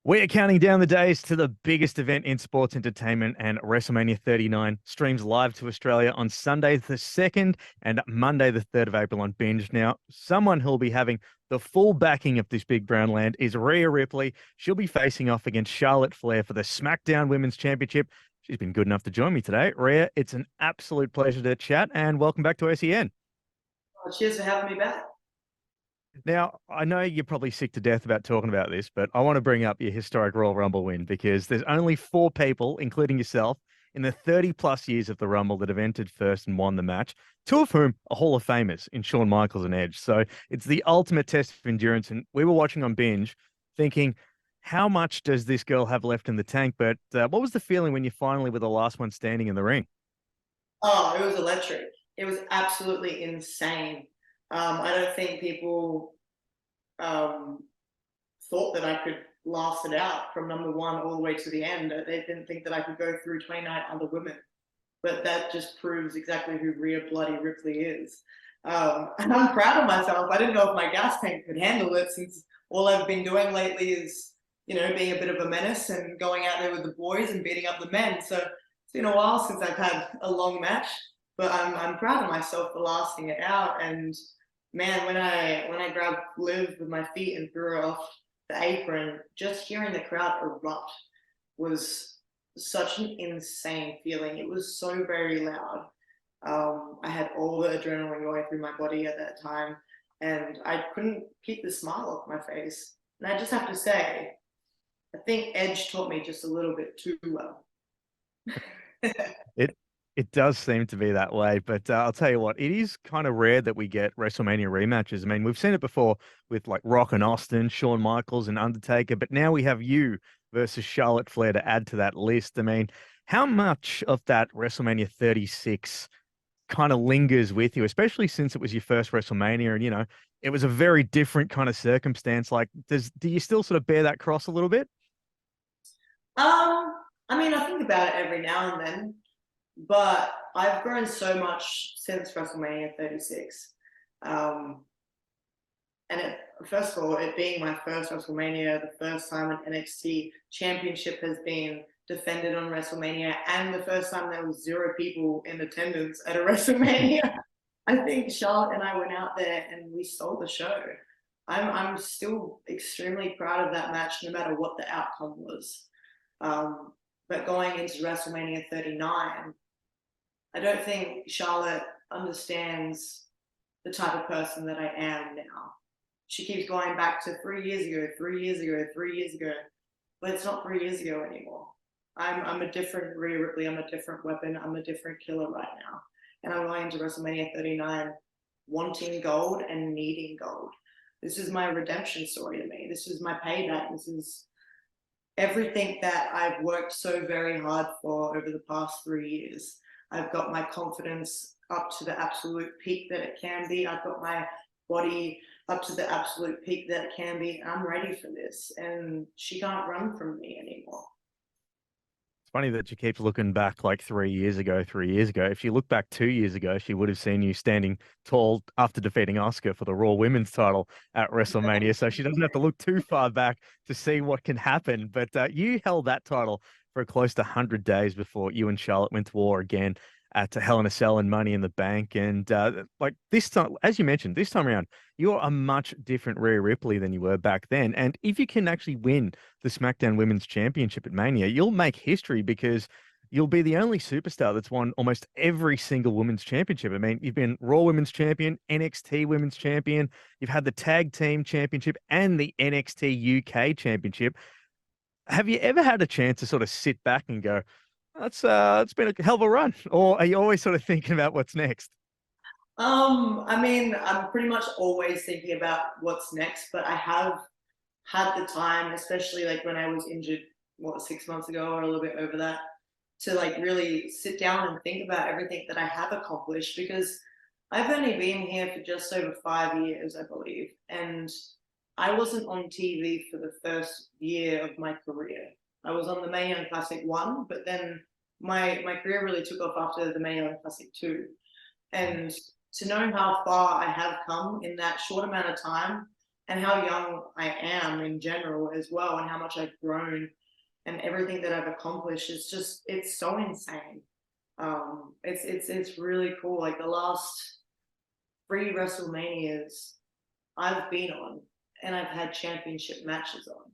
We are counting down the days to the biggest event in sports entertainment, and WrestleMania 39 streams live to Australia on Sunday the 2nd and Monday the 3rd of April on Binge. Now, someone who'll be having the full backing of this big brown land is Rhea Ripley. She'll be facing off against Charlotte Flair for the SmackDown Women's Championship. She's been good enough to join me today. Rhea, it's an absolute pleasure to chat, and welcome back to SEN. Well, cheers for having me back. Now, I know you're probably sick to death about talking about this, but I want to bring up your historic Royal Rumble win because there's only four people, including yourself, in the 30 plus years of the Rumble that have entered first and won the match, two of whom are Hall of Famers in Shawn Michaels and Edge. So it's the ultimate test of endurance. And we were watching on Binge thinking, how much does this girl have left in the tank? But what was the feeling when you finally were the last one standing in the ring? Oh, it was electric. It was absolutely insane. I don't think people um, thought that I could last it out from number one all the way to the end. They didn't think that I could go through 29 other women. But that just proves exactly who Rhea Bloody Ripley is. And I'm proud of myself. I didn't know if my gas tank could handle it since all I've been doing lately is, being a bit of a menace and going out there with the boys and beating up the men. So it's been a while since I've had a long match, but I'm proud of myself for lasting it out. And man, when I grabbed Liv with my feet and threw her off the apron, just hearing the crowd erupt was such an insane feeling. It was so very loud. I had all the adrenaline going through my body at that time, and I couldn't keep the smile off my face. And I just have to say, I think Edge taught me just a little bit too well. It it does seem to be that way, but I'll tell you what, it is kind of rare that we get WrestleMania rematches. I mean, we've seen it before with like Rock and Austin, Shawn Michaels and Undertaker, but now we have you versus Charlotte Flair to add to that list. I mean, how much of that WrestleMania 36 kind of lingers with you, especially since it was your first WrestleMania and it was a very different kind of circumstance. Like, do you still sort of bear that cross a little bit? I mean, I think about it every now and then, but I've grown so much since WrestleMania 36. Um, first of all, it being my first WrestleMania, the first time an NXT championship has been defended on WrestleMania, and the first time there was zero people in attendance at a WrestleMania. I think Charlotte and I went out there and we stole the show. I'm still extremely proud of that match, no matter what the outcome was. But going into WrestleMania 39, I don't think Charlotte understands the type of person that I am now. She keeps going back to 3 years ago, 3 years ago, 3 years ago, but it's not 3 years ago anymore. I'm a different Rhea Ripley. I'm a different weapon. I'm a different killer right now. And I'm going into WrestleMania 39 wanting gold and needing gold. This is my redemption story to me. This is my payback. This is everything that I've worked so very hard for over the past 3 years. I've got my confidence up to the absolute peak that it can be. I've got my body up to the absolute peak that it can be. I'm ready for this, and she can't run from me anymore. It's funny that she keeps looking back like 3 years ago, 3 years ago. If you look back 2 years ago, she would have seen you standing tall after defeating Oscar for the Raw Women's title at WrestleMania. So she doesn't have to look too far back to see what can happen. But you held that title for close to 100 days before you and Charlotte went to war again at Hell in a Cell and Money in the Bank. And like this time, as you mentioned, this time around, you're a much different Rhea Ripley than you were back then. And if you can actually win the SmackDown Women's Championship at Mania, you'll make history because you'll be the only superstar that's won almost every single women's championship. I mean, you've been Raw Women's Champion, NXT Women's Champion, you've had the Tag Team Championship and the NXT UK Championship. Have you ever had a chance to sort of sit back and go, that's it's been a hell of a run, or are you always sort of thinking about what's next? I mean, I'm pretty much always thinking about what's next, but I have had the time, especially like when I was injured, 6 months ago or a little bit over that, to like really sit down and think about everything that I have accomplished, because I've only been here for just over 5 years, I believe. And I wasn't on TV for the first year of my career. I was on the Mae Young Classic 1, but then my career really took off after the Mae Young Classic 2. And to know how far I have come in that short amount of time, and how young I am in general as well, and how much I've grown and everything that I've accomplished. It's so insane. It's really cool. Like the last 3 WrestleManias I've been on, and I've had championship matches on,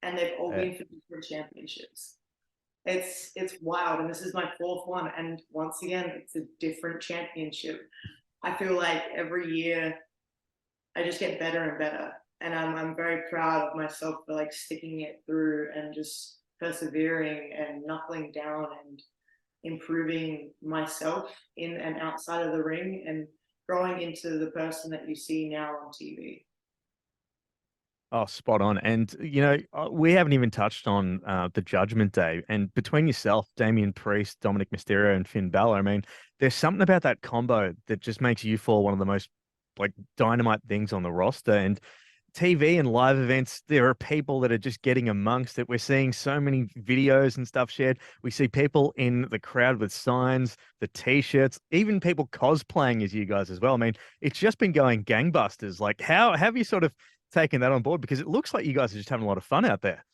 and they've all Yeah. been for different championships. It's wild, and this is my 4th one, and once again, it's a different championship. I feel like every year I just get better and better, and I'm very proud of myself for like sticking it through and just persevering and knuckling down and improving myself in and outside of the ring and growing into the person that you see now on TV. Oh, spot on. And, we haven't even touched on the Judgment Day. And between yourself, Damian Priest, Dominic Mysterio, and Finn Balor, I mean, there's something about that combo that just makes you fall one of the most like dynamite things on the roster. And TV and live events, there are people that are just getting amongst it. We're seeing so many videos and stuff shared. We see people in the crowd with signs, the t-shirts, even people cosplaying as you guys as well. I mean, it's just been going gangbusters. Like, how have you sort of taken that on board? Because it looks like you guys are just having a lot of fun out there.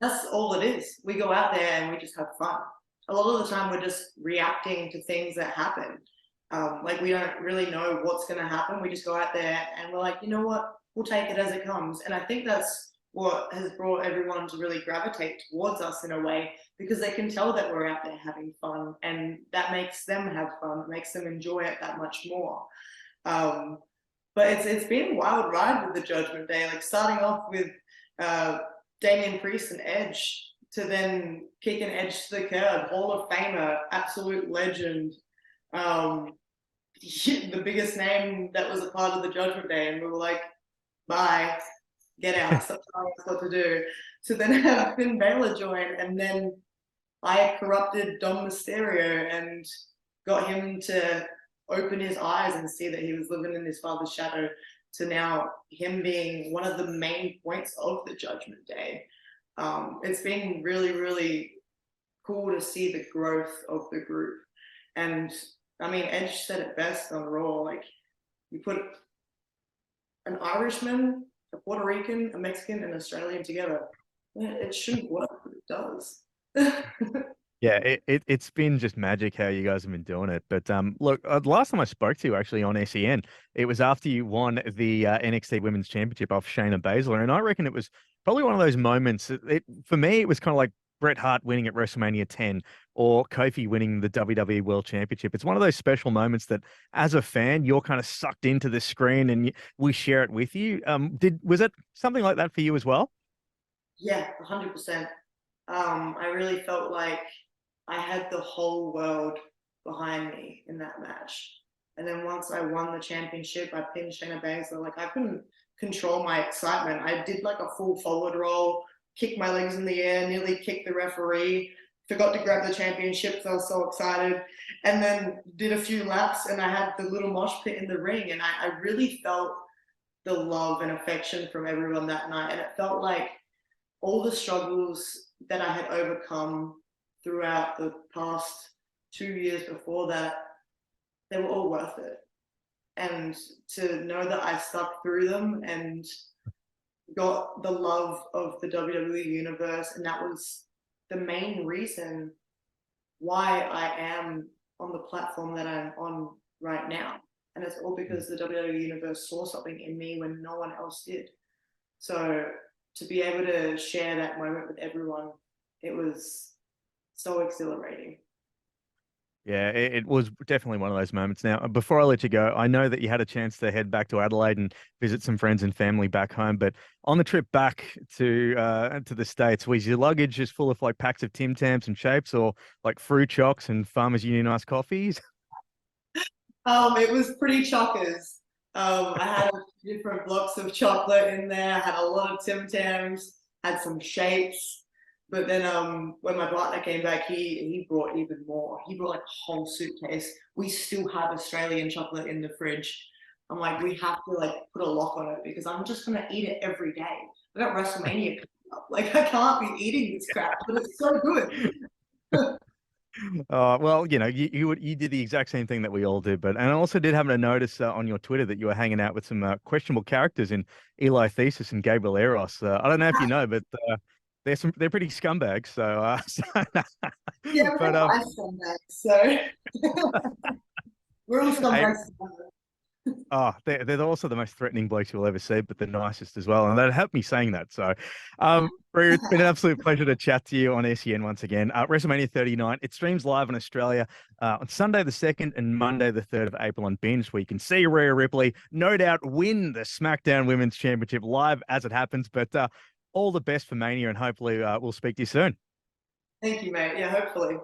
That's all it is. We go out there and we just have fun. A lot of the time, we're just reacting to things that happen. Like we don't really know what's going to happen. We just go out there and we're like, you know what? We'll take it as it comes. And I think that's what has brought everyone to really gravitate towards us in a way, because they can tell that we're out there having fun, and that makes them have fun. It makes them enjoy it that much more. Um, but it's been a wild ride with the Judgment Day. Like starting off with uh, Damian Priest and Edge, to then kicking Edge to the curb, Hall of Famer, absolute legend, um, the biggest name that was a part of the Judgment Day, and we were like, bye, get out, stop telling us what to do. So then have Finn Balor join, and then I corrupted Dom Mysterio and got him to open his eyes and see that he was living in his father's shadow, to now him being one of the main points of the Judgment Day. It's been really, really cool to see the growth of the group. And I mean, Edge said it best on Raw. Like, you put an Irishman, a Puerto Rican, a Mexican, and an Australian together, it shouldn't work, but it does. Yeah, it's been just magic how you guys have been doing it. But look, the last time I spoke to you actually on SEN, it was after you won the NXT Women's Championship off Shayna Baszler, and I reckon it was probably one of those moments. For me, it was kind of like Bret Hart winning at WrestleMania 10 or Kofi winning the WWE World Championship. It's one of those special moments that, as a fan, you're kind of sucked into the screen and we share it with you. Was it something like that for you as well? Yeah, 100%. I really felt like I had the whole world behind me in that match. And then once I won the championship, I pinned Shayna Baszler. Like, I couldn't control my excitement. I did like a full forward roll, kicked my legs in the air, nearly kicked the referee, forgot to grab the championship because I was so excited, and then did a few laps, and I had the little mosh pit in the ring. And I really felt the love and affection from everyone that night. And it felt like all the struggles that I had overcome throughout the past 2 years before that, they were all worth it. And to know that I stuck through them and got the love of the WWE universe, and that was the main reason why I am on the platform that I'm on right now. And it's all because the WWE universe saw something in me when no one else did. So to be able to share that moment with everyone, it was so exhilarating. Yeah, it was definitely one of those moments. Now, before I let you go, I know that you had a chance to head back to Adelaide and visit some friends and family back home. But on the trip back to the States, was your luggage just full of like packs of Tim Tams and shapes, or like fruit chocks and Farmers Union iced coffees? It was pretty chockers. I had different blocks of chocolate in there. I had a lot of Tim Tams, had some shapes. But then when my partner came back, he brought even more. He brought like a whole suitcase. We still have Australian chocolate in the fridge. I'm like, we have to like put a lock on it because I'm just gonna eat it every day. I got WrestleMania coming up. Like, I can't be eating this crap, but it's so good. Well, you did the exact same thing that we all did, but and I also did happen to notice on your Twitter that you were hanging out with some questionable characters in Eli Thesis and Gabriel Eros. I don't know if you know, but they're pretty scumbags. Yeah, But we're nice scumbags, so we're all hey, scumbags. they're also the most threatening blokes you'll ever see, but the nicest as well. And that helped me saying that. So, Rhea, it's been an absolute pleasure to chat to you on SEN once again. WrestleMania 39, it streams live in Australia on Sunday the 2nd and Monday the 3rd of April on Binge, where you can see Rhea Ripley, no doubt, win the SmackDown Women's Championship live as it happens. But all the best for Mania, and hopefully we'll speak to you soon. Thank you, mate. Yeah, hopefully.